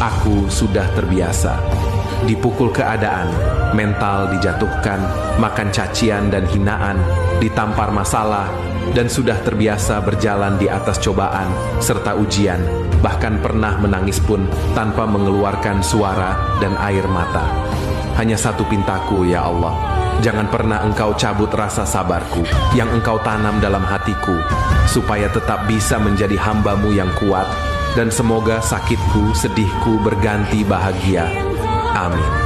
Aku sudah terbiasa. Dipukul keadaan, mental dijatuhkan, makan cacian dan hinaan, ditampar masalah, dan sudah terbiasa berjalan di atas cobaan serta ujian, bahkan pernah menangis pun tanpa mengeluarkan suara dan air mata. Hanya satu pintaku, ya Allah, jangan pernah Engkau cabut rasa sabarku yang Engkau tanam dalam hatiku, supaya tetap bisa menjadi hamba-Mu yang kuat, dan semoga sakitku, sedihku berganti bahagia. Amin.